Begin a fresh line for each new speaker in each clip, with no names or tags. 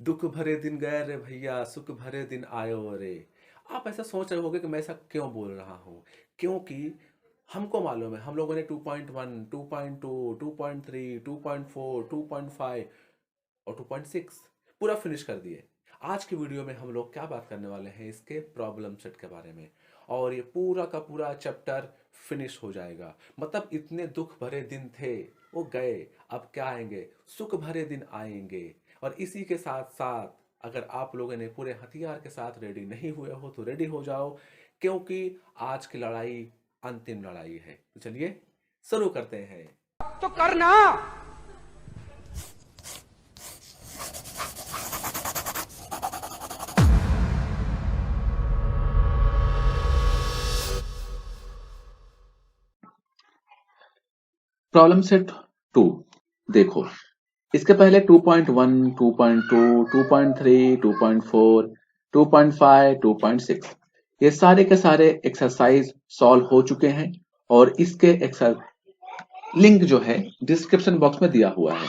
दुख भरे दिन गए रे भैया, सुख भरे दिन आयो रे। आप ऐसा सोच रहे होगे कि मैं ऐसा क्यों बोल रहा हूँ। क्योंकि हमको मालूम है, हम लोगों ने 2.1, 2.2, 2.3, 2.4, 2.5 और 2.6 पूरा फिनिश कर दिए। आज की वीडियो में हम लोग क्या बात करने वाले हैं, इसके प्रॉब्लम सेट के बारे में। और ये पूरा का पूरा चैप्टर फिनिश हो जाएगा। मतलब इतने दुख भरे दिन थे, वो गए। अब क्या आएंगे, सुख भरे दिन आएंगे। और इसी के साथ साथ अगर आप लोगों ने पूरे हथियार के साथ रेडी नहीं हुए हो तो रेडी हो जाओ, क्योंकि आज की लड़ाई अंतिम लड़ाई है। तो चलिए शुरू करते हैं।
तो करना।
प्रॉब्लम सेट 2 देखो। इसके पहले 2.1, 2.2, 2.3, 2.4, 2.5, 2.6 ये सारे के सारे एक्सरसाइज सॉल्व हो चुके हैं और इसके लिंक जो है डिस्क्रिप्शन बॉक्स में दिया हुआ है।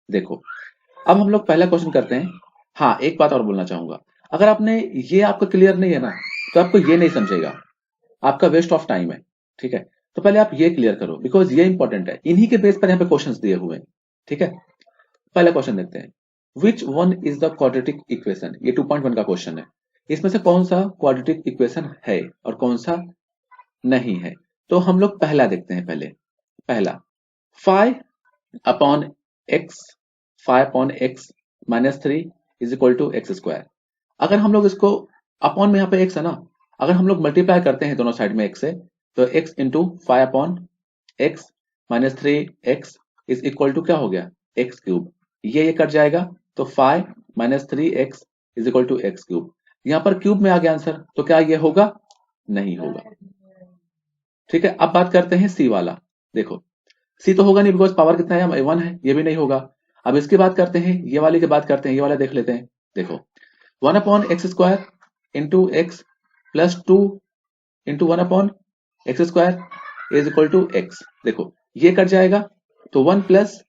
देखो, अब हम लोग पहला क्वेश्चन करते हैं। हाँ, एक बात और बोलना चाहूंगा, अगर आपने ये आपका क्लियर नहीं है ना, तो आपको ये नहीं समझेगा, आपका वेस्ट ऑफ टाइम है। ठीक है, तो पहले आप ये क्लियर करो, बिकॉज ये इंपॉर्टेंट है। इन्हीं के बेस पर यहाँ पे क्वेश्चंस दिए हुए हैं। ठीक है, पहला क्वेश्चन देखते हैं। Which one is the quadratic equation, ये 2.1 का क्वेश्चन है। इसमें से कौन सा क्वाड्रेटिक इक्वेशन है और कौन सा नहीं है। तो हम लोग पहला देखते हैं। पहला five upon X, 5/x -3 is equal to X square. अगर हम लोग इसको अपॉन में यहाँ पे x है ना, अगर हम लोग मल्टीप्लाई करते हैं दोनों साइड में x से, तो x into 5/x -3x is equal to क्या हो गया, एक्स क्यूब। ये कट जाएगा, तो 5 -3x is equal to X cube. यहाँ पर क्यूब में आ गया आंसर, तो क्या ये होगा, नहीं होगा। ठीक है, अब बात करते हैं सी वाला। देखो, सी तो होगा नहीं, बिकॉज पावर कितना है, 1 है, ये भी नहीं होगा। अब इसकी बात करते हैं, ये वाले की बात करते हैं, ये वाला देख लेते हैं। देखो, 1/x² into X plus 2 into 1/x² is equal to X. देखो, ये कट जाएगा, तो 1 plus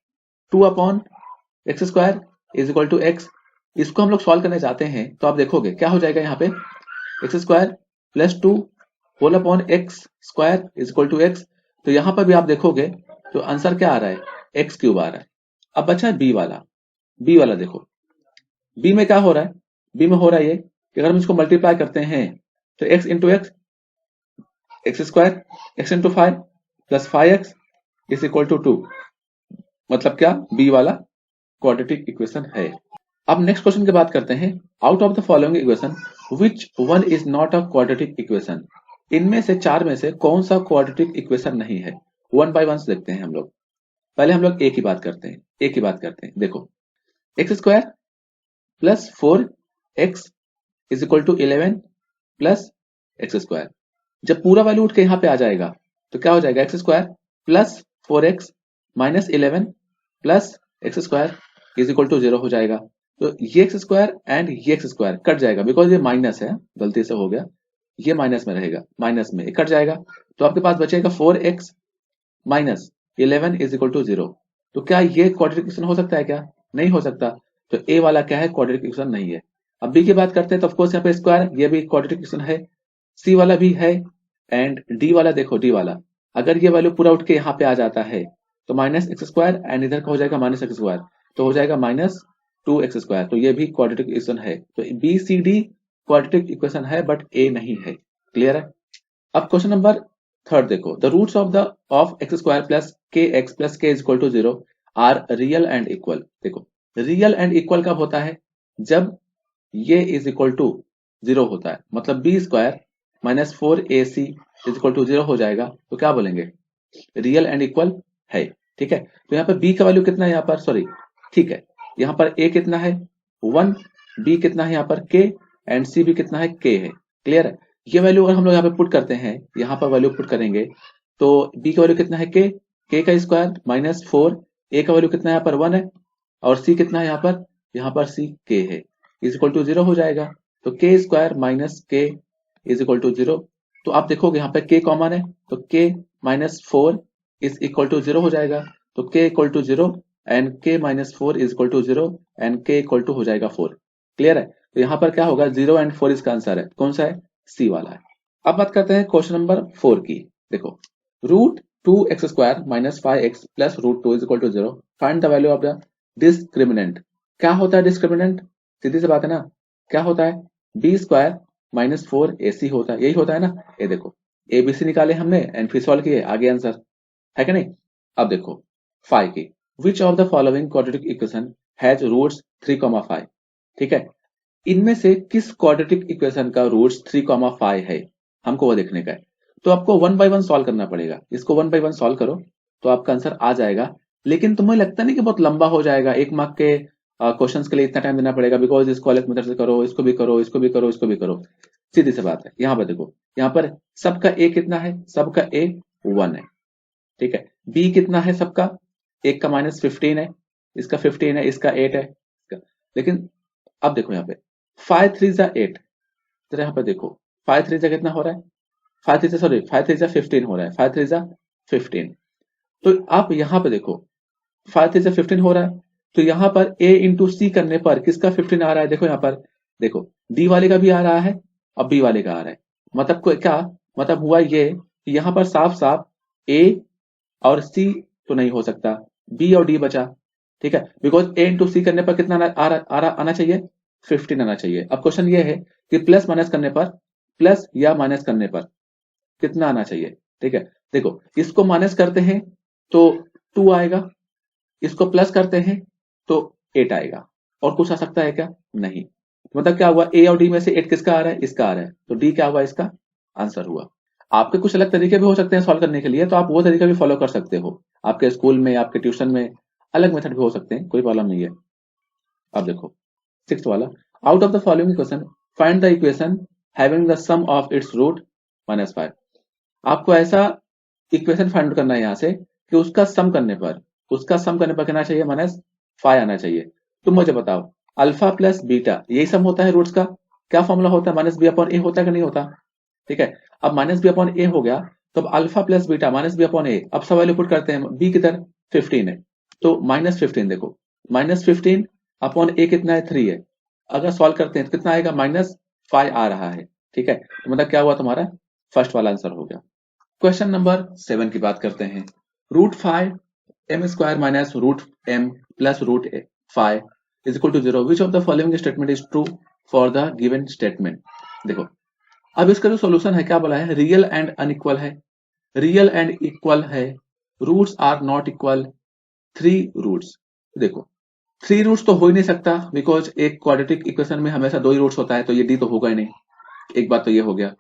2/x² is equal to X. इसको हम लोग सॉल्व करने जाते हैं, तो आप देखोगे क्या हो जाएगा, यहाँ पे x² plus 2 whole upon x² is equal to X. तो यहां पर भी आप देखोगे तो आंसर क्या आ रहा है, एक्स क्यूब आ रहा है। अब बचा है बी वाला। बी वाला देखो, बी में क्या हो रहा है, बी में हो रहा है ये कि अगर हम इसको मल्टीप्लाई करते हैं, तो x into X, x², x into 5 plus 5x is equal to 2। मतलब क्या, बी वाला क्वाड्रेटिक इक्वेशन है। अब नेक्स्ट क्वेश्चन की बात करते हैं। Out of the following equation which one is not a quadratic equation. इनमें से चार में से कौन सा क्वाड्रेटिक इक्वेशन नहीं है। वन बाय वन देखते हैं हम लोग। पहले हम लोग ए की बात करते हैं। ए की बात करते हैं। देखो, x² plus 4x is equal to 11 plus x²। जब पूरा वैल्यू उठ के यहाँ पे आ जाएगा, तो क्या हो जाएगा, x² plus 4x minus 11 plus x² is equal to 0 हो जाएगा। तो ये x² एंड ये x² कट जाएगा, बिकॉज ये माइनस है, गलती से हो गया, ये माइनस में रहेगा, माइनस में कट जाएगा। तो आपके पास बचेगा 4x minus 11 is equal to 0। तो क्या ये क्वाड्रेटिक इक्वेशन हो सकता है, क्या नहीं हो सकता। तो ए वाला क्या है, क्वाड्रेटिक इक्वेशन नहीं है। अब बी की बात करते हैं, तो ऑफकोर्स यहाँ पे स्क्वायर, ये भी क्वाड्रेटिक इक्वेशन है। सी वाला भी है, एंड डी वाला देखो, डी वाला अगर ये वैल्यू पूरा उठ के यहाँ पे आ जाता है, तो -x² एंड इधर का हो जाएगा -x², तो हो जाएगा -2x²। तो ये भी क्वाड्रेटिक इक्वेशन है। तो B C D quadratic equation है, बट ए नहीं है। क्लियर है। अब क्वेश्चन नंबर थर्ड देखो, the roots of x² plus kx plus k is equal to 0 are real and equal. देखो, रियल एंड इक्वल कब होता है, जब ये इज इक्वल टू 0 होता है। मतलब b² minus 4ac is equal to 0 हो जाएगा, तो क्या बोलेंगे, रियल एंड इक्वल है। ठीक है, तो यहाँ पर b का वैल्यू कितना है, यहाँ पर सॉरी, ठीक है, यहाँ पर a कितना है 1, b कितना है यहाँ पर k, एंड c भी कितना है k है। क्लियर है। ये वैल्यू अगर हम लोग यहाँ पे पुट करते हैं, यहाँ पर वैल्यू पुट करेंगे, तो b का वैल्यू कितना है k का स्क्वायर माइनस 4, a का वैल्यू कितना है यहाँ पर 1 है, और c कितना है यहाँ पर c k है, इज इक्वल टू 0 हो जाएगा। तो k² minus k is equal to 0। तो आप देखोगे यहाँ पे k कॉमन है, तो k minus 4 is equal to 0 हो जाएगा। तो k equal to 0 and k minus 4 is equal to 0 and k equal to हो जाएगा 4। क्लियर है? तो यहाँ पर क्या होगा, 0 एंड 4 इसका आंसर है। कौन सा है? सी वाला है। अब बात करते हैं क्वेश्चन नंबर 4 की। देखो, root 2x² minus 5x plus root 2 is equal to 0, find the value of the discriminant. क्या होता है डिस्क्रिमिनेंट? सीधी सी बात है ना, क्या होता है? b² माइनस 4ac होता है, यही होता है ना। ये देखो, abc निकाले हमने एंड फिर सॉल्व किए, आगे आंसर है कि नहीं। अब देखो 5 की, which of the following quadratic equation has roots 3,5। ठीक है, इनमें से किस क्वाड्रेटिक इक्वेशन का रूट्स 3,5 है, हमको वो देखने का है। तो आपको 1 बाय 1 सॉल्व करना पड़ेगा। इसको 1 बाय 1 सॉल्व करो तो आपका आंसर आ जाएगा। लेकिन तुम्हें लगता नहीं कि बहुत लंबा हो जाएगा, 1 मार्क के क्वेश्चंस के लिए इतना टाइम देना पड़ेगा, बिकॉज इसको अलग मेथड से करो, इसको भी करो, इसको भी करो, इसको भी करो। सीधी सी बात है। यहाँ पर देखो, यहाँ पर सबका ए कितना है? सबका ए 1 है। ठीक है, बी कितना है सबका? एक का माइनस 15 है, इसका 15 है, इसका 8 है। लेकिन अब देखो यहाँ पे 5 3 जा 8, तो यहाँ पे देखो 5 3 जा कितना हो रहा है? 5 3 जा 15 हो रहा है। 5 3 जा 15। तो आप यहाँ पे देखो 5 3 जा 15 हो रहा है, तो यहाँ पर a इंटू सी करने पर किसका 15 आ रहा है? देखो यहाँ पर, देखो डी वाले का भी आ रहा है और बी वाले का आ रहा है। मतलब क्या मतलब हुआ ये कि यहाँ पर साफ साफ a और सी तो नहीं हो सकता, बी और डी बचा। ठीक है, बिकॉज ए इंटू सी करने पर कितना आना चाहिए? 15 आना चाहिए। अब क्वेश्चन ये है कि प्लस माइनस करने पर, प्लस या माइनस करने पर कितना आना चाहिए। ठीक है, देखो इसको माइनस करते हैं तो 2 आएगा, इसको प्लस करते हैं तो 8 आएगा। और कुछ आ सकता है क्या? नहीं। मतलब क्या हुआ, ए और डी में से 8 किसका आ रहा है? इसका आ रहा है, तो डी क्या हुआ? इसका आंसर हुआ। आपके कुछ अलग तरीके भी हो सकते हैं सॉल्व करने के लिए, तो आप वो तरीका भी फॉलो कर सकते हो। आपके स्कूल में, आपके ट्यूशन में अलग मेथड भी हो सकते हैं, कोई प्रॉब्लम नहीं है। अब देखो 6th वाला, out of the following equation find the equation having the sum of its root -5। आपको ऐसा इक्वेशन फाइंड करना है यहाँ से कि उसका सम करने पर कितना चाहिए? -5 आना चाहिए। तुम मुझे बताओ, अल्फा प्लस बीटा यही सम होता है रूट्स का। क्या फॉर्मूला होता है? -b/a होता है कि नहीं होता? ठीक है, अब -b/a हो गया, तो अब अल्फा प्लस बीटा -b/a। अब सब वैल्यू पुट करते हैं, b किधर? 15 है, तो -15 देखो, -15 अपॉन a कितना है? 3 है। अगर सॉल्व करते हैं तो कितना आएगा? -5 आ रहा है। ठीक है, तो मतलब क्या हुआ तुम्हारा? फर्स्ट वाला आंसर हो गया। क्वेश्चन नंबर 7 की बात करते हैं। √5 m² minus √m plus √5 is equal to 0, which of the following statement is true for the given statement. देखो, अब इसका जो सॉल्यूशन है क्या बोला है? रियल एंड अनइक्वल है, रियल एंड इक्वल है, roots are not equal, 3 roots. देखो 3 रूट्स तो हो ही नहीं सकता, बिकॉज एक क्वाड्रेटिक इक्वेशन में हमेशा 2 ही रूट्स होता है, तो ये डी तो होगा ही नहीं। एक बात तो ये हो गया।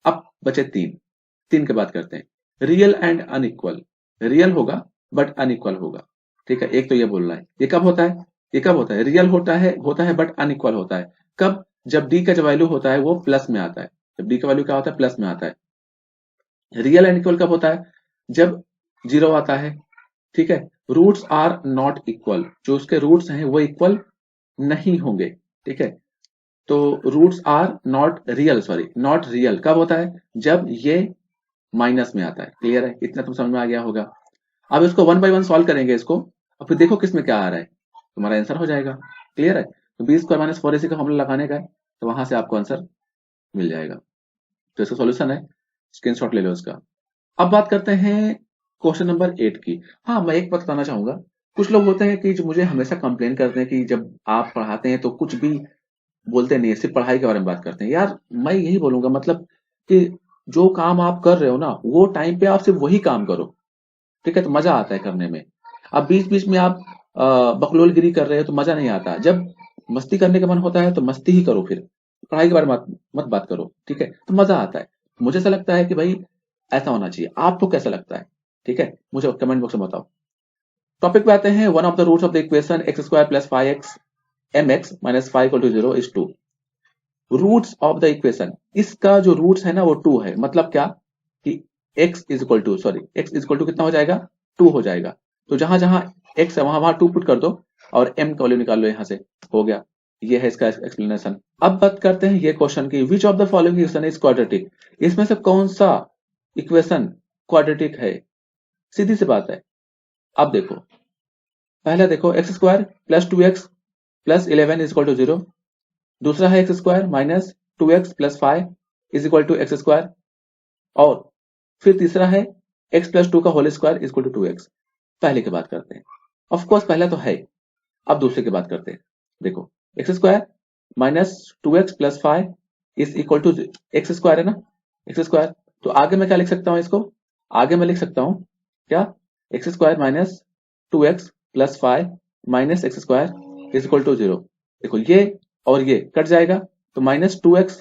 अब बचे 3 की बात करते हैं। रियल एंड अनइक्वल, रियल होगा बट अनइक्वल होगा। ठीक है, एक तो ये बोल रहा है। ये कब होता है? ये कब होता है? रियल होता है बट अनइक्वल होता है। कब? जब डी का जो वैल्यू होता है वो प्लस में आता है। जब डी का वैल्यू क्या होता है? प्लस में आता है। रियल एंड इक्वल कब होता है? जब 0 आता है। ठीक है, रूट्स आर नॉट इक्वल, जो उसके रूट्स हैं वो इक्वल नहीं होंगे। ठीक है, तो रूट्स आर नॉट रियल कब होता है? जब ये माइनस में आता है। क्लियर है? इतना तुम समझ में आ गया होगा। अब इसको 1 बाय 1 सॉल्व करेंगे इसको, और फिर देखो किसमें क्या आ रहा है, तुम्हारा आंसर हो जाएगा। क्लियर है? तो b² - 4ac का फॉर्मूला लगाने का है, तो वहां से आपको आंसर मिल जाएगा। तो इसका सॉल्यूशन है, स्क्रीनशॉट ले लो इसका। अब बात करते हैं क्वेश्चन नंबर 8 की। हाँ, मैं एक बात बताना चाहूंगा। कुछ लोग होते हैं कि जो मुझे हमेशा कंप्लेन करते हैं कि जब आप पढ़ाते हैं तो कुछ भी बोलते नहीं है, सिर्फ पढ़ाई के बारे में बात करते हैं। यार मैं यही बोलूंगा, मतलब कि जो काम आप कर रहे हो ना, वो टाइम पे आप सिर्फ वही काम करो। ठीक है, तो मजा आता है करने में। अब बीच बीच में आप बकलोलगिरी कर रहे हो तो मजा नहीं आता। जब मस्ती करने का मन होता है तो मस्ती ही करो, फिर पढ़ाई के बारे में मत बात करो। ठीक है, तो मजा आता है। मुझे ऐसा लगता है कि भाई ऐसा होना चाहिए। आपको कैसा लगता है? ठीक है, मुझे कमेंट बॉक्स में बताओ। टॉपिक पे आते हैं। One of the roots of the equation x² + 5x mx - 5 = 0 is 2। Roots of the equation, इसका जो रूट्स है ना वो 2 है। मतलब क्या कि x इज इक्वल टू कितना हो जाएगा? 2 हो जाएगा। तो जहां जहां x है वहां 2 पुट कर दो और m का वैल्यू निकाल लो, यहां से हो गया। ये है इसका एक्सप्लेनेशन। अब बात करते हैं ये क्वेश्चन की, which of the following equation is quadratic. इसमें से कौन सा इक्वेशन क्वाड्रेटिक है? सीधी सी बात है। अब देखो पहला देखो X square plus 2x plus 11 is equal to 0। दूसरा है X square minus 2x plus 5 is equal to X square. और फिर तीसरा है x प्लस 2 का whole square is equal to 2x। पहले की बात करते हैं। ऑफ कोर्स पहला तो है, अब दूसरे की बात करते हैं। देखो X square minus 2x plus 5 is equal to X square है ना, एक्स स्क्वायर। तो आगे मैं क्या लिख सकता हूं इसको, आगे मैं लिख सकता हूं क्या, X square minus 2x plus 5 minus X square is equal to 0। देखो ये और ये कट जाएगा, तो minus 2x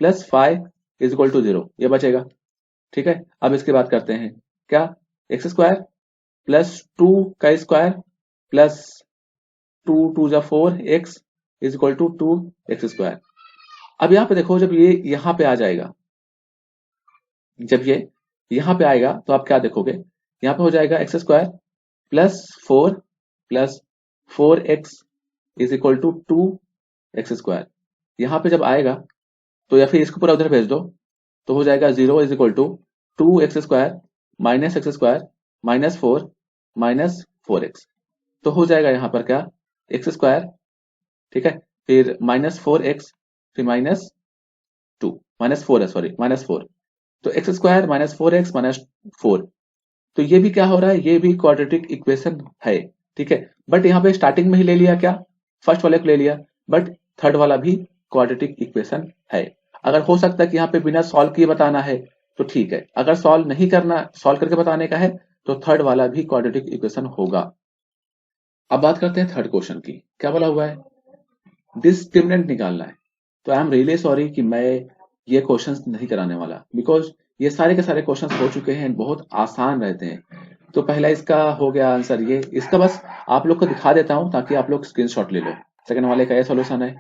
plus 5 is equal to 0 ये बचेगा। ठीक है, अब इसकी बात करते हैं क्या, एक्स स्क्वायर प्लस 2 का स्क्वायर प्लस 2 जा 4 X is equal to 2 X square. अब यहाँ पे देखो जब ये यहाँ पे आ जाएगा, जब ये यहाँ पे आएगा तो आप क्या देखोगे, यहाँ पे हो जाएगा X square plus 4 X is equal to 2 X square. यहाँ पे जब आएगा तो या फिर इसको पूरा उधर भेज दो, तो हो जाएगा 0 is equal to 2 X square minus 4 minus 4x। तो हो जाएगा यहाँ पर क्या, एक्स स्क्वायर, ठीक है, फिर माइनस 4x, फिर माइनस 2 माइनस 4 है, सॉरी माइनस 4। तो X square minus 4x minus 4। तो ये भी क्या हो रहा है, ये भी क्वाड्रेटिक इक्वेशन है। ठीक है, बट यहाँ पे स्टार्टिंग में ही ले लिया क्या, फर्स्ट वाले को ले लिया, बट थर्ड वाला भी क्वाड्रेटिक इक्वेशन है। अगर हो सकता है कि यहाँ पे बिना सॉल्व किए बताना है तो ठीक है, अगर सॉल्व नहीं करना, सॉल्व करके बताने का है तो थर्ड वाला भी क्वाड्रेटिक इक्वेशन होगा। अब बात करते हैं थर्ड क्वेश्चन की, क्या बोला हुआ है, डिस्क्रिमिनेंट निकालना है। तो आई एम रियली सॉरी कि मैं ये क्वेश्चंस नहीं कराने वाला, बिकॉज ये सारे के सारे क्वेश्चंस हो चुके हैं, बहुत आसान रहते हैं। तो पहला इसका हो गया आंसर, ये इसका बस आप लोग को दिखा देता हूं ताकि आप लोग स्क्रीनशॉट ले लो। सेकंड वाले का ये सोल्यूशन है,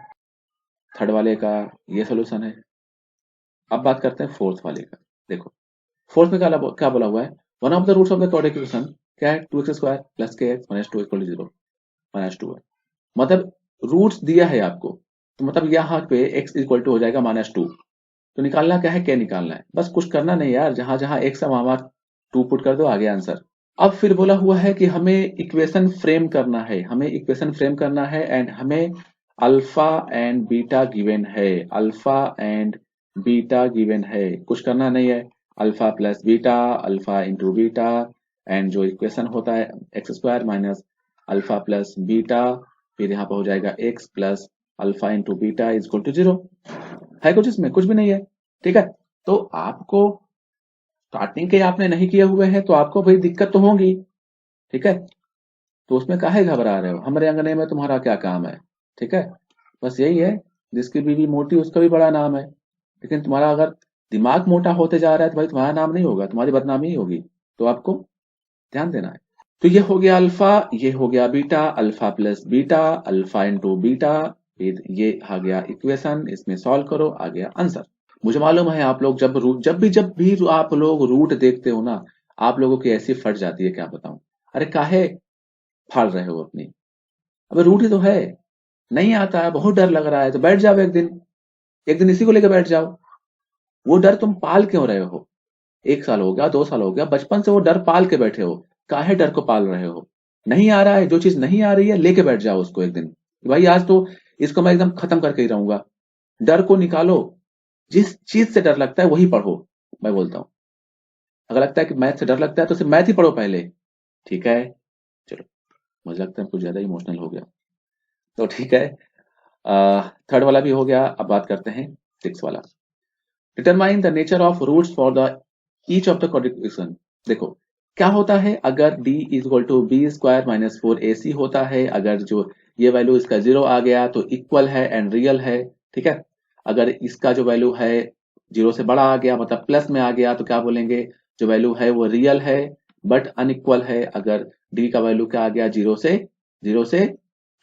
थर्ड वाले का ये सोल्यूशन है। अब बात करते हैं फोर्थ वाले का। देखो फोर्थ में क्या बोला हुआ है, one of the roots of the quadratic equation क्या है, 2x square plus K X minus 2 equal to 0 minus 2 है। मतलब रूट्स दिया है आपको, तो मतलब यहाँ पे x इक्वल टू हो जाएगा माइनस 2। तो निकालना क्या है, क्या निकालना है, बस कुछ करना नहीं यार, जहां जहां x है वहां 2 पुट कर दो, आगे आंसर। अब फिर बोला हुआ है कि हमें इक्वेशन फ्रेम करना है, हमें इक्वेशन फ्रेम करना है, एंड हमें अल्फा एंड बीटा गिवन है, अल्फा एंड बीटा गिवन है, कुछ करना नहीं है, alpha plus beta, alpha into beta, and जो इक्वेशन होता है X square minus alpha plus beta, फिर यहाँ पर हो जाएगा X plus alpha into beta is equal to 0। है कुछ इसमें, कुछ भी नहीं है। ठीक है, तो आपको स्टार्टिंग के आपने नहीं किए हुए हैं तो आपको भाई दिक्कत तो होगी। ठीक है, तो उसमें काहे घबरा रहे हो, हमारे अंगने में तुम्हारा क्या काम है। ठीक है, बस यही है, जिसकी बीवी मोटी उसका भी बड़ा नाम है। लेकिन तुम्हारा अगर दिमाग मोटा होते जा रहा है तो भाई तुम्हारा नाम नहीं होगा, तुम्हारी बदनामी ही होगी। तो आपको ध्यान देना है। तो ये हो गया अल्फा, ये हो गया beta, alpha plus beta, alpha into beta, फिर ये आ गया इक्वेशन, इसमें सॉल्व करो, आ गया आंसर। मुझे मालूम है आप लोग जब भी आप लोग रूट देखते हो ना, आप लोगों की ऐसी फट जाती है, क्या बताऊं। अरे काहे फाड़ रहे हो अपनी, अबे रूट ही तो है, नहीं आता है, बहुत डर लग रहा है, तो बैठ जाओ एक दिन, एक दिन इसी को लेकर बैठ जाओ। वो डर तुम पाल क्यों रहे हो, 1 साल हो गया, 2 साल हो गया, बचपन से वो डर पाल के बैठे हो, काहे डर को पाल रहे हो। नहीं आ रहा है, जो चीज नहीं आ रही है लेके बैठ जाओ उसको एक दिन, भाई आज तो इसको मैं एकदम खत्म करके ही रहूंगा। डर को निकालो, जिस चीज से डर लगता है वही पढ़ो। मैं बोलता हूँ, अगर लगता है कि मैथ से डर लगता है तो सिर्फ मैथ ही पढ़ो पहले। ठीक है, चलो, मुझे लगता है कुछ ज्यादा इमोशनल हो गया, तो ठीक है। थर्ड वाला भी हो गया, अब बात करते हैं सिक्स वाला। Determine the nature of roots for the each of the quadratic equation. देखो क्या होता है, अगर d is equal to B square minus 4ac होता है, अगर जो ये वैल्यू इसका 0 आ गया तो इक्वल है एंड रियल है। ठीक है, अगर इसका जो वैल्यू है 0 से बड़ा आ गया, मतलब प्लस में आ गया, तो क्या बोलेंगे, जो वैल्यू है वो रियल है बट अनइक्वल है। अगर d का वैल्यू क्या आ गया, 0 से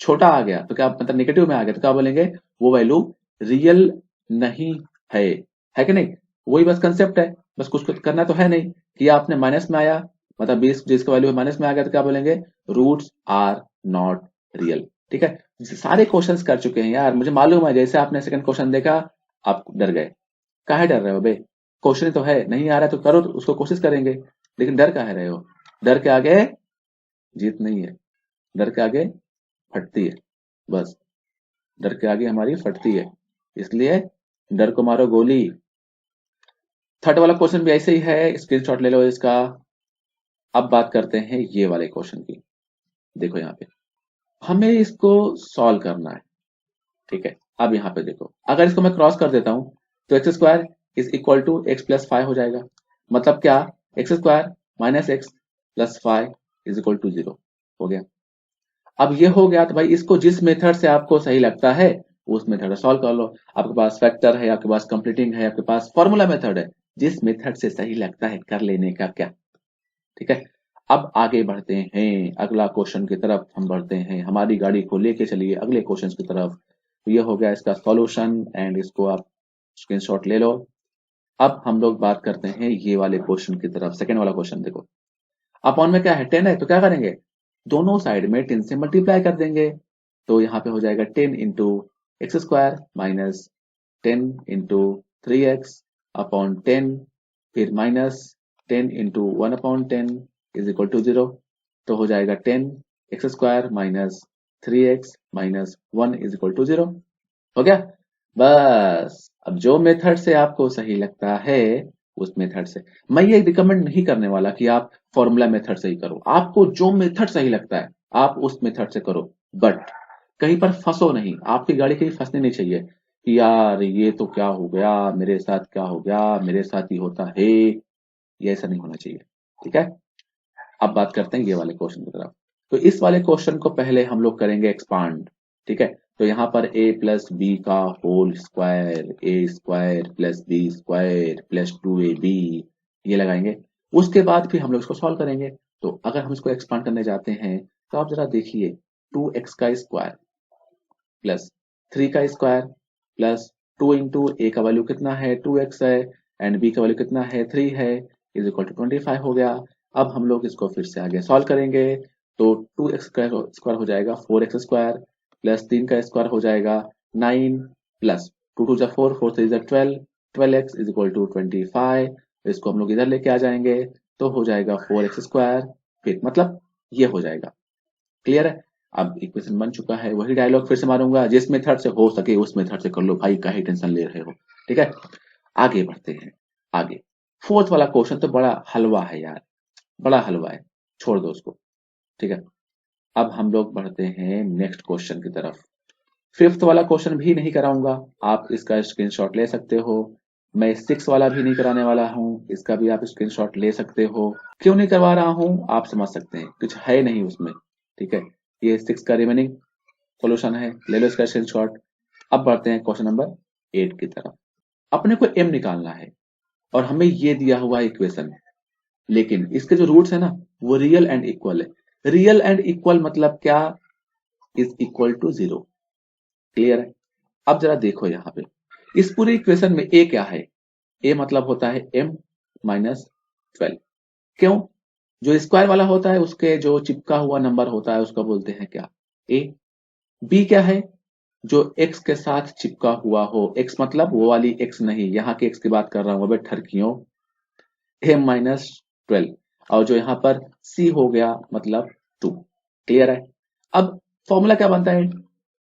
छोटा आ गया, तो क्या मतलब नेगेटिव में आ गया, तो क्या बोलेंगे, वो वैल्यू रियल नहीं है कि नहीं। वही बस कंसेप्ट है, बस कुछ करना तो है नहीं कि आपने माइनस में आया, मतलब 20 जिसका वैल्यू माइनस में आ गया, तो क्या बोलेंगे, रूट्स आर नॉट रियल। ठीक है, सारे क्वेश्चंस कर चुके हैं यार, मुझे मालूम है, जैसे आपने सेकंड क्वेश्चन देखा आप डर गए। काहे डर रहे हो बे, क्वेश्चन तो है, नहीं आ रहा है तो करो, तो उसको कोशिश करेंगे, लेकिन डर काहे रहे हो, डर के आगे जीत नहीं है। डर के आगे फटती है, बस डर के आगे हमारी फटती है, इसलिए डर को मारो गोली। थर्ड वाला क्वेश्चन भी ऐसे ही है, स्क्रीनशॉट ले लो इसका। अब बात करते हैं ये वाले क्वेश्चन की। देखो यहाँ पे हमें इसको सॉल्व करना है, ठीक है। अब यहाँ पे देखो, अगर इसको मैं क्रॉस कर देता हूं तो X square is equal to X plus 5 हो जाएगा। मतलब क्या, X square minus X plus 5 is equal to 0 हो गया। अब ये हो गया तो भाई इसको जिस मेथड से आपको सही लगता है उस मेथड से सॉल्व कर लो। आपके पास फैक्टर है, आपके पास कंप्लीटिंग है, आपके पास फॉर्मूला मेथड है, जिस मेथड से सही लगता है कर लेने का क्या, ठीक है। अब आगे बढ़ते हैं, अगला क्वेश्चन की तरफ हम बढ़ते हैं, हमारी गाड़ी को लेके चलिए अगले क्वेश्चन की तरफ। तो ये हो गया इसका सॉल्यूशन एंड इसको आप स्क्रीनशॉट ले लो। अब हम लोग बात करते हैं ये वाले क्वेश्चन की तरफ। सेकंड वाला क्वेश्चन देखो, अपॉन में क्या है 10 है, तो क्या करेंगे, दोनों साइड में 10 से मल्टीप्लाई कर देंगे। तो यहाँ पे हो जाएगा 10 into X square minus 10 into 3x upon 10, फिर minus 10 into 1 upon 10 is equal to 0। तो हो जाएगा 10 X square minus 3x minus 1 is equal to 0। हो गया। बस अब जो मेथड से आपको सही लगता है उस मेथड से, मैं ये रिकमेंड नहीं करने वाला कि आप फॉर्मूला मेथड से ही करो, आपको जो मेथड सही लगता है आप उस मेथड से करो, बट कहीं पर फंसो नहीं। आपकी गाड़ी कहीं फंसनी नहीं चाहिए कि यार ये तो क्या हो गया, मेरे साथ क्या हो गया, मेरे साथ ही होता है, ये ऐसा नहीं होना चाहिए, ठीक है। अब बात करते हैं ये वाले क्वेश्चन की तरफ। तो इस वाले क्वेश्चन को पहले हम लोग करेंगे एक्सपांड, ठीक है। तो यहाँ पर a प्लस बी का whole square, A square plus B square plus 2ab ये लगाएंगे। उसके बाद फिर हम लोग इसको सॉल्व करेंगे। तो अगर हम इसको एक्सपांड करने जाते हैं तो आप जरा देखिए, 2x का स्क्वायर प्लस 3 का स्क्वायर प्लस 2 इंटू ए का वैल्यू कितना है 2x है, एंड बी का वैल्यू कितना है 3 है, इज इक्वल टू 25 हो गया। अब हम लोग इसको फिर से आगे सॉल्व करेंगे। तो 2x स्क्वायर हो जाएगा 4x स्क्वायर प्लस 3 का स्क्वायर हो जाएगा 9 प्लस 2 टू जा 4, 4 3 जा 12, 12x इज इक्वल टू 25। इसको हम लोग इधर लेके आ जाएंगे तो हो जाएगा 4x स्क्वायर, फिर मतलब ये हो जाएगा। क्लियर है। अब इक्वेशन बन चुका है, वही डायलॉग फिर से मारूंगा, जिस मेथड से हो सके उस मेथड से कर लो भाई, काहे टेंशन ले रहे हो, ठीक है। आगे बढ़ते हैं आगे। फोर्थ वाला क्वेश्चन तो बड़ा हलवा है यार, बड़ा हलवा है, छोड़ दो उसको, ठीक है। अब हम लोग बढ़ते हैं नेक्स्ट क्वेश्चन की तरफ। फिफ्थ वाला क्वेश्चन भी नहीं कराऊंगा, आप इसका स्क्रीनशॉट ले सकते हो। मैं 6 वाला भी नहीं कराने वाला हूँ, इसका भी आप स्क्रीनशॉट ले सकते हो। क्यों नहीं करवा रहा हूँ आप समझ सकते हैं, कुछ है नहीं उसमें, ठीक है। ये 6 का रिमेनिंग सॉल्यूशन है, ले लो इसका स्क्रीनशॉट। अब बढ़ते हैं क्वेश्चन नंबर 8 की तरफ। अपने को m निकालना है और हमें ये दिया हुआ है इक्वेशन, लेकिन इसके जो रूट्स है ना वो रियल एंड इक्वल है। रियल एंड इक्वल मतलब क्या, इज इक्वल टू 0। क्लियर है। अब जरा देखो यहाँ पे इस पूरे इक्वेशन में a क्या है, a मतलब होता है m माइनस 12। क्यों, जो स्क्वायर वाला होता है उसके जो चिपका हुआ नंबर होता है उसका बोलते हैं क्या, a। b क्या है, जो x के साथ चिपका हुआ हो, x मतलब वो वाली x नहीं, यहाँ के x की बात कर रहा हूं, ठरकियों, m माइनस 12। और जो यहाँ पर c हो गया मतलब 2। क्लियर है। अब फॉर्मूला क्या बनता है,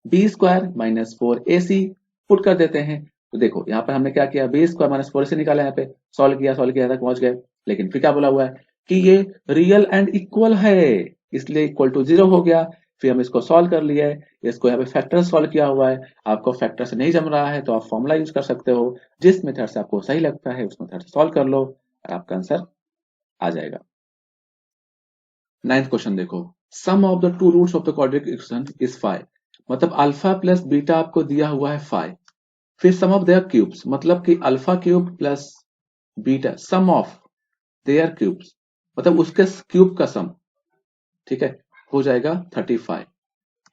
B square minus 4ac put कर देते हैं। तो देखो यहाँ पर हमने क्या किया, बी स्क्वायर माइनस 4ac निकाला, यहाँ पे सॉल्व किया तक पहुंच गए, लेकिन फिर क्या बोला हुआ है कि ये रियल एंड इक्वल है, इसलिए इक्वल टू 0 हो गया। फिर हम इसको सॉल्व कर लिया है, इसको यहाँ पे फैक्टर सॉल्व किया हुआ है। आपको फैक्टर से नहीं जम रहा है तो आप फॉर्मूला यूज कर सकते हो, जिस मेथड से आपको सही लगता है उस मेथड से सॉल्व कर लो और आपका आंसर आ जाएगा। 9th क्वेश्चन देखो, sum of the two roots of the quadratic equation is 5। मतलब अल्फा प्लस बीटा आपको दिया हुआ है 5, फिर सम ऑफ देयर क्यूब्स, मतलब कि alpha cube plus beta some of their cubes, मतलब उसके क्यूब का सम, ठीक है, हो जाएगा 35।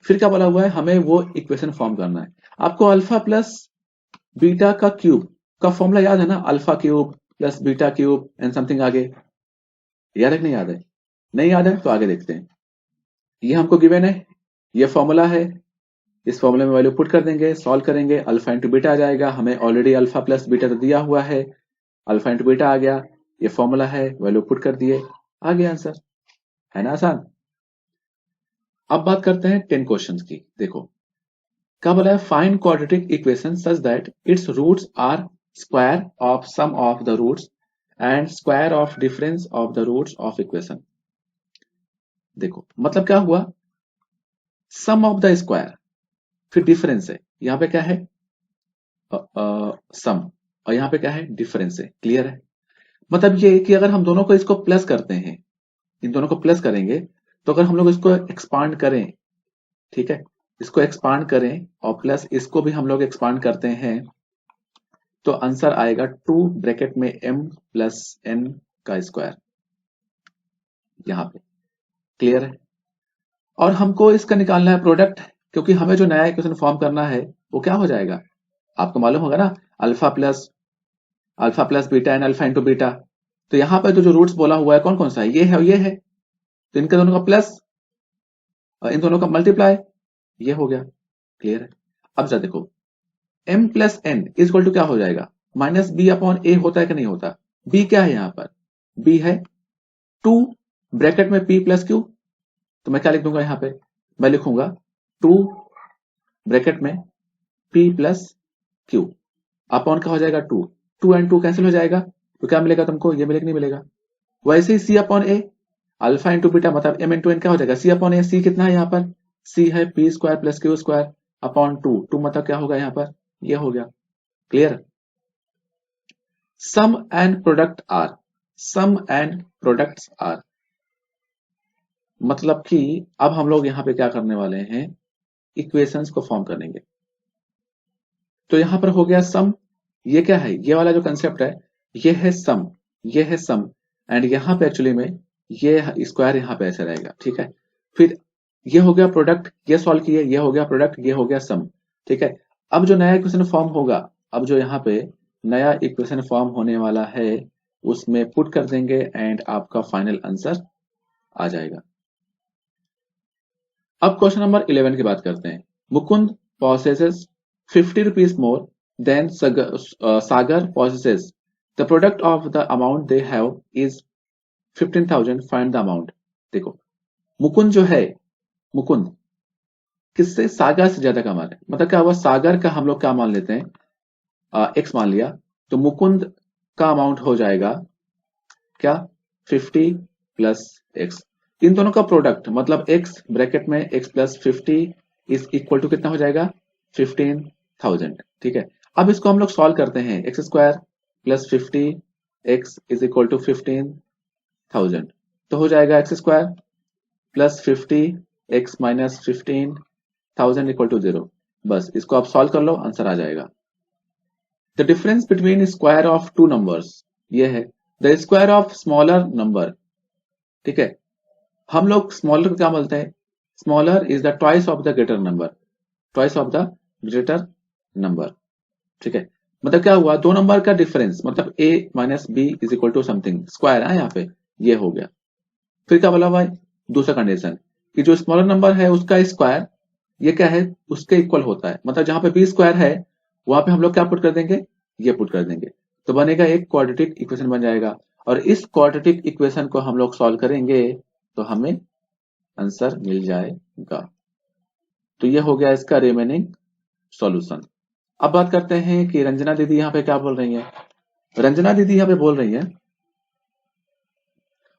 फिर क्या बोला हुआ है, हमें वो इक्वेशन फॉर्म करना है। आपको अल्फा प्लस बीटा का क्यूब का फॉर्मूला याद है ना, alpha cube plus beta cube and something आगे, याद है कि नहीं याद है, नहीं याद है तो आगे देखते हैं। ये हमको गिवन है, ये फॉर्मूला है, इस फॉर्मूले में वैल्यू पुट कर देंगे, सॉल्व करेंगे, अल्फा इंटू बीटा आ जाएगा, हमें ऑलरेडी अल्फा प्लस बीटा तो दिया हुआ है, अल्फा इंटू बीटा आ गया, ये फॉर्मूला है, वैल्यू पुट कर दिए, आ गया आंसर, है ना आसान। अब बात करते हैं 10 क्वेश्चंस की। देखो क्या बोला है, find quadratic equation such that its roots are square of sum of the roots and square of difference of the roots of equation. देखो मतलब क्या हुआ, सम ऑफ द स्क्वायर, फिर डिफरेंस है, यहाँ पे क्या है सम, और यहाँ पे क्या है डिफरेंस है। क्लियर है? मतलब ये कि अगर हम दोनों को इसको प्लस करते हैं, इन दोनों को प्लस करेंगे, तो अगर हम लोग इसको एक्सपांड करें, ठीक है, इसको एक्सपांड करें और प्लस इसको भी हम लोग एक्सपांड करते हैं, तो आंसर आएगा 2 ब्रैकेट में m प्लस n का स्क्वायर, यहां पे। क्लियर है? और हमको इसका निकालना है प्रोडक्ट, क्योंकि हमें जो नया इक्वेशन फॉर्म करना है वो क्या हो जाएगा, आपको मालूम होगा ना, alpha plus beta and alpha into beta. तो यहाँ पे जो रूट्स बोला हुआ है कौन कौन सा है, ये है और ये है, तो इनके दोनों का प्लस और इन दोनों का मल्टीप्लाई, ये हो गया। क्लियर है? अब जरा देखो m plus N is equal to क्या हो जाएगा, माइनस बी अपॉन ए होता है कि नहीं होता। b क्या है यहाँ पर, b है 2 ब्रैकेट में p प्लस क्यू, तो मैं क्या लिख दूंगा यहाँ पे, मैं लिखूंगा 2 ब्रैकेट में p प्लस क्यू अपॉन का हो जाएगा 2, 2 एंड 2 कैंसिल हो जाएगा, तो क्या मिलेगा तुमको, ये मिलेगा नहीं मिलेगा। वैसे ही c अपॉन ए, अल्फा इंटू बीटा मतलब m इंटू एन क्या हो जाएगा, c अपॉन ए, c कितना है यहाँ पर, c है p square plus Q square upon 2 मतलब क्या होगा यहाँ पर, ये हो गया। Clear? Sum and product are, sum and products are, मतलब कि अब हम लोग यहाँ पे क्या करने वाले हैं, इक्वेशंस को फॉर्म करेंगे। तो यहां पर हो गया सम, ये क्या है, ये वाला जो कंसेप्ट है ये है सम, ये है सम, एंड यहाँ पे एक्चुअली में ये स्क्वायर यहाँ पे ऐसे रहेगा। ठीक है, फिर ये हो गया प्रोडक्ट, ये सॉल्व किए, ये हो गया प्रोडक्ट, ये हो गया सम। ठीक है, अब जो नया इक्वेशन फॉर्म होगा, अब जो यहाँ पे नया इक्वेशन फॉर्म होने वाला है उसमें पुट कर देंगे एंड आपका फाइनल आंसर आ जाएगा। अब क्वेश्चन नंबर 11 की बात करते हैं। Mukund possesses 50 rupees more than Sagar possesses. The product of the amount they have is 15,000. Find the amount. देखो मुकुंद जो है, मुकुंद किससे, सागर से ज्यादा कमा रहे हैं। मतलब क्या हुआ, सागर का हम लोग क्या मान लेते हैं, x मान लिया, तो मुकुंद का अमाउंट हो जाएगा क्या, 50 प्लस x। इन दोनों का प्रोडक्ट मतलब x ब्रैकेट में x plus 50 is equal to कितना हो जाएगा, 15,000। ठीक है, अब इसको हम लोग सॉल्व करते हैं, X square plus 50 x is equal to 15,000, तो हो जाएगा X square plus 50 x minus 15,000 equal to 0। बस इसको आप सॉल्व कर लो, आंसर आ जाएगा। The difference between square of two numbers, ये है the square of smaller number. ठीक है, हम लोग स्मॉलर क्या बोलते हैं, smaller is the twice of the greater number, twice of the greater number. ठीक है, मतलब क्या हुआ, दो नंबर का डिफरेंस मतलब a minus B is equal to something square है यहाँ पे, ये हो गया। फिर क्या बोला भाई, दूसरा कंडीशन कि जो स्मॉलर नंबर है उसका स्क्वायर ये क्या है, उसके इक्वल होता है, मतलब जहां पे बी स्क्वायर है वहां पे हम लोग क्या पुट कर देंगे, ये पुट कर देंगे, तो बनेगा एक क्वाड्रेटिक इक्वेशन बन जाएगा। और इस क्वाड्रेटिक इक्वेशन को हम लोग सॉल्व करेंगे तो हमें आंसर मिल जाएगा। तो ये हो गया इसका रिमेनिंग सॉल्यूशन। अब बात करते हैं कि रंजना दीदी यहाँ पे क्या बोल रही है। रंजना दीदी यहाँ पे बोल रही है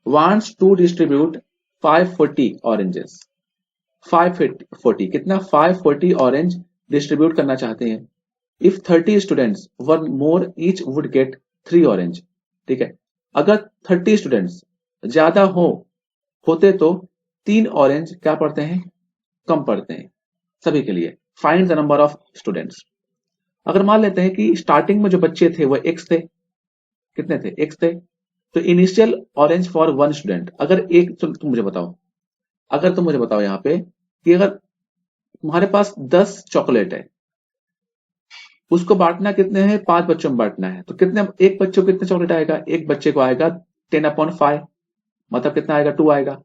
वांट्स टू डिस्ट्रीब्यूट 540 ऑरेंजेस, 540 कितना, 540 ऑरेंज डिस्ट्रीब्यूट करना चाहते हैं। If 30 students were more each would get 3 orange. ठीक है, अगर 30 स्टूडेंट्स ज्यादा होते तो 3 ऑरेंज क्या पढ़ते हैं, कम पढ़ते हैं सभी के लिए। Find the number of students. अगर मान लेते हैं कि स्टार्टिंग में जो बच्चे थे वो x थे, कितने थे, x थे, तो इनिशियल ऑरेंज फॉर 1 स्टूडेंट, अगर एक, तुम मुझे बताओ, अगर तुम मुझे बताओ यहाँ पे कि अगर तुम्हारे पास 10 चॉकलेट है, उसको बांटना कितने हैं, 5 बच्चों में बांटना है, तो कितने, एक बच्चे को कितने चॉकलेट आएगा, एक बच्चे को आएगा 10/5, मतलब कितना आएगा, 2 आएगा,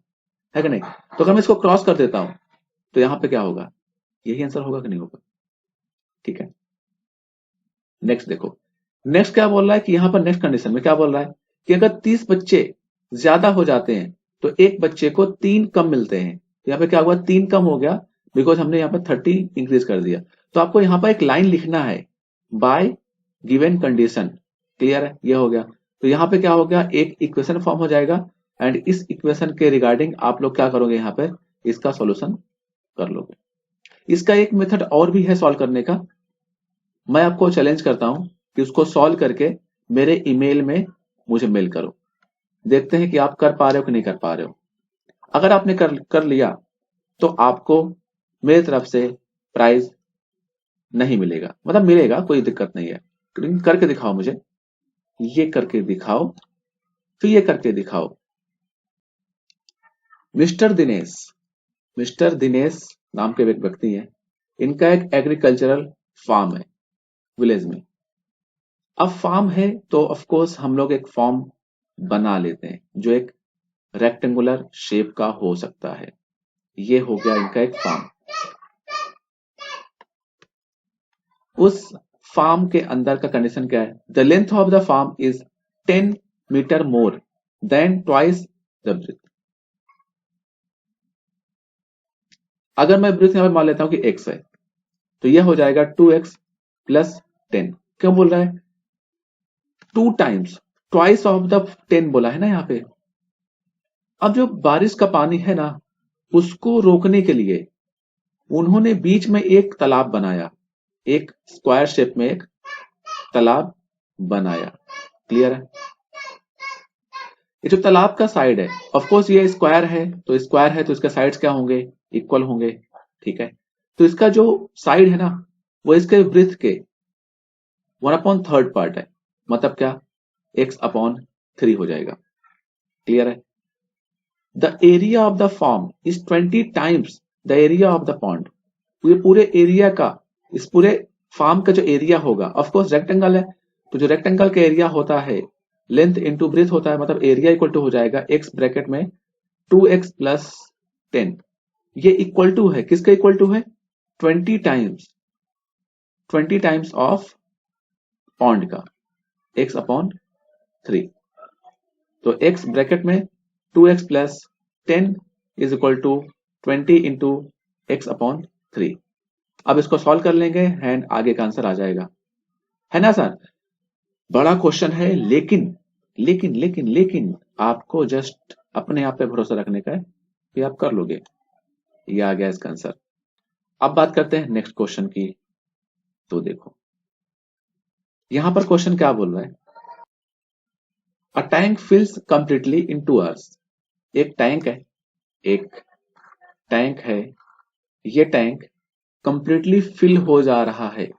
है कि नहीं। तो अगर मैं इसको क्रॉस कर देता हूं तो यहां पे क्या होगा, यही आंसर होगा कि नहीं होगा। ठीक है, नेक्स्ट देखो, नेक्स्ट क्या बोल रहा है कि यहां पर नेक्स्ट कंडीशन में क्या बोल रहा है कि अगर 30 बच्चे ज्यादा हो जाते हैं तो एक बच्चे को 3 कम मिलते हैं, यहाँ पे क्या हुआ, 3 कम हो गया बिकॉज हमने यहाँ पे 30 इंक्रीज कर दिया। तो आपको यहाँ पर एक लाइन लिखना है, बाय गिवन कंडीशन। क्लियर है, ये हो गया। तो यहाँ पे क्या हो गया, एक इक्वेशन फॉर्म हो जाएगा एंड इस इक्वेशन के रिगार्डिंग आप लोग क्या करोगे, यहाँ पे इसका सॉल्यूशन कर लोगे। इसका एक मेथड और भी है सॉल्व करने का, मैं आपको चैलेंज करता हूं कि उसको सॉल्व करके मेरे ईमेल में मुझे मेल करो, देखते हैं कि आप कर पा रहे हो कि नहीं कर पा रहे हो। अगर आपने कर लिया तो आपको मेरी तरफ से प्राइज नहीं मिलेगा, मतलब मिलेगा, कोई दिक्कत नहीं है, लेकिन करके दिखाओ मुझे, ये करके दिखाओ, फिर ये करके दिखाओ। मिस्टर दिनेश नाम के एक व्यक्ति हैं, इनका एक एग्रीकल्चरल फार्म है विलेज में। अब फार्म है तो ऑफ कोर्स हम लोग एक फॉर्म बना लेते हैं जो एक रेक्टेंगुलर शेप का हो सकता है। ये हो गया इनका एक फार्म। उस फार्म के अंदर का कंडीशन क्या है, the length of the farm is 10 metre more than twice the breadth. अगर मैं ब्रेथ यहां पर मान लेता हूं कि x है तो यह हो जाएगा 2x प्लस 10। क्यों बोल रहा है 2 टाइम्स, ट्वाइस ऑफ द 10 बोला है ना यहाँ पे। अब जो बारिश का पानी है ना उसको रोकने के लिए उन्होंने बीच में एक तालाब बनाया, एक स्क्वायर शेप में एक तालाब बनाया। क्लियर है, ये जो तालाब का साइड है, ऑफ कोर्स ये स्क्वायर है तो स्क्वायर है तो इसके साइड्स क्या होंगे, इक्वल होंगे। ठीक है, तो इसका जो साइड है ना वो इसके ब्रेथ के 1/3 पार्ट है, मतलब क्या x/3 हो जाएगा। क्लियर है, the area of the form is 20 times the area of the pond. ये पूरे एरिया का, इस पूरे फार्म का जो एरिया होगा, ऑफ कोर्स रेक्टेंगल है तो जो रेक्टेंगल का एरिया होता है लेंथ इंटू ब्रेथ होता है, मतलब एरिया इक्वल टू हो जाएगा x ब्रैकेट में 2x प्लस 10। ये इक्वल टू है, किसका इक्वल टू है 20 टाइम्स ऑफ पॉन्ड का, x/3। तो x ब्रैकेट में 2x plus 10 is equal to 20 into x/3। अब इसको सॉल्व कर लेंगे एंड आगे का आंसर आ जाएगा, है ना सर। बड़ा क्वेश्चन है लेकिन लेकिन लेकिन लेकिन आपको जस्ट अपने आप पे भरोसा रखने का है कि आप कर लोगे। ये आ गया इसका आंसर। अब बात करते हैं नेक्स्ट क्वेश्चन की। तो देखो यहां पर क्वेश्चन क्या बोल रहा है, a tank fills completely in 2 hours. एक टैंक है, ये टैंक कंप्लीटली फिल हो जा रहा है,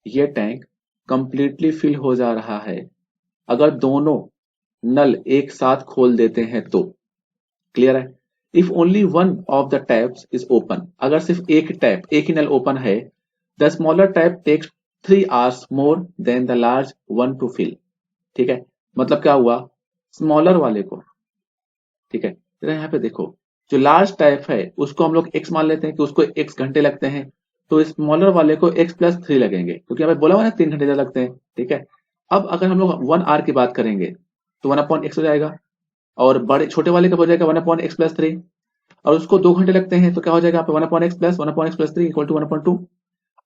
ये टैंक कंप्लीटली फिल हो जा रहा है अगर दोनों नल एक साथ खोल देते हैं तो। क्लियर है, if only one of the taps is open, अगर सिर्फ एक टैप, एक ही नल ओपन है, the smaller tap takes 3 hours more than the large one to fill. ठीक है, मतलब क्या हुआ, स्मॉलर वाले को, ठीक है, यहाँ पे देखो जो लार्ज टैप है उसको हम लोग x मान लेते हैं कि उसको x घंटे लगते हैं, तो स्मॉलर वाले को x प्लस 3 लगेंगे क्योंकि यहाँ पे बोला हुआ ना 3 घंटे ज्यादा लगते हैं। ठीक है, अब अगर हम लोग 1 आवर की बात करेंगे तो 1/x हो जाएगा और बड़े छोटे वाले का हो जाएगा 1/x प्लस 3, और उसको 2 घंटे लगते हैं तो क्या हो जाएगा यहाँ पे 1/x प्लस 3 इक्वल टू 1/2।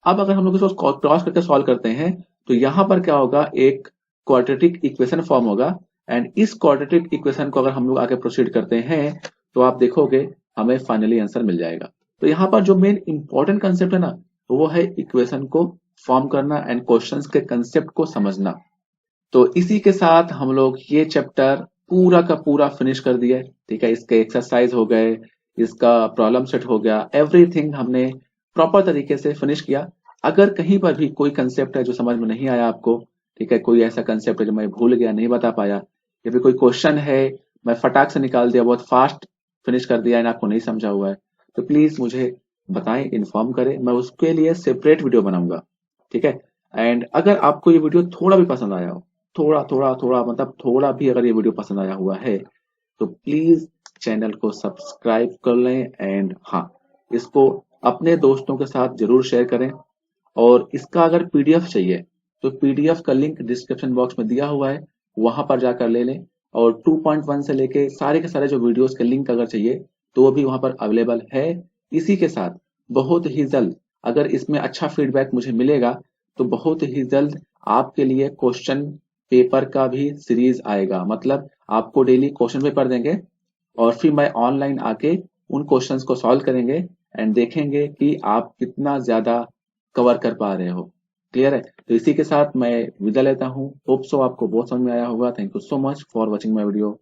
अब अगर हम लोग इसको क्रॉस करके सॉल्व करते हैं तो यहाँ पर क्या होगा, एक क्वाड्रेटिक इक्वेशन फॉर्म होगा एंड इस क्वाड्रेटिक इक्वेशन को अगर हम लोग आगे प्रोसीड करते हैं तो आप देखोगे हमें फाइनली आंसर मिल जाएगा। तो यहाँ पर जो मेन इंपॉर्टेंट कंसेप्ट है ना वो है इक्वेशन को फॉर्म करना एंड क्वेश्चंस के कंसेप्ट को समझना। तो इसी के साथ हम लोग ये चैप्टर पूरा का पूरा फिनिश कर दिया। ठीक है, इसके एक्सरसाइज हो गए, इसका प्रॉब्लम सेट हो गया, एवरीथिंग हमने प्रॉपर तरीके से फिनिश किया। अगर कहीं पर भी कोई कंसेप्ट है जो समझ में नहीं आया आपको, ठीक है, कोई ऐसा कंसेप्ट है जो मैं भूल गया, नहीं बता पाया, या फिर कोई क्वेश्चन है मैं फटाक से निकाल दिया, बहुत फास्ट फिनिश कर दिया एंड आपको नहीं समझा हुआ है, तो प्लीज मुझे बताएं, इन्फॉर्म करें, मैं उसके लिए सेपरेट वीडियो बनाऊंगा। ठीक है, एंड अगर आपको ये वीडियो थोड़ा भी पसंद आया हो, थोड़ा मतलब थोड़ा भी अगर ये वीडियो पसंद आया हुआ है तो प्लीज चैनल को सब्सक्राइब कर लें एंड हाँ, इसको अपने दोस्तों के साथ जरूर शेयर करें। और इसका अगर पीडीएफ चाहिए तो पीडीएफ का लिंक डिस्क्रिप्शन बॉक्स में दिया हुआ है, वहां पर जाकर ले लें। और 2.1 से लेके सारे के सारे जो वीडियोस के लिंक अगर चाहिए तो वो भी वहां पर अवेलेबल है। इसी के साथ बहुत ही जल्द अगर इसमें अच्छा फीडबैक मुझे मिलेगा तो बहुत ही जल्द आपके लिए क्वेश्चन पेपर का भी सीरीज आएगा। मतलब आपको डेली क्वेश्चन पेपर देंगे और फिर मैं ऑनलाइन आके उन क्वेश्चंस को सॉल्व करेंगे एंड देखेंगे कि आप कितना ज्यादा कवर कर पा रहे हो। क्लियर है? तो इसी के साथ मैं विदा लेता हूँ। होप सो आपको बहुत समझ में आया होगा। Thank you so much for watching my video.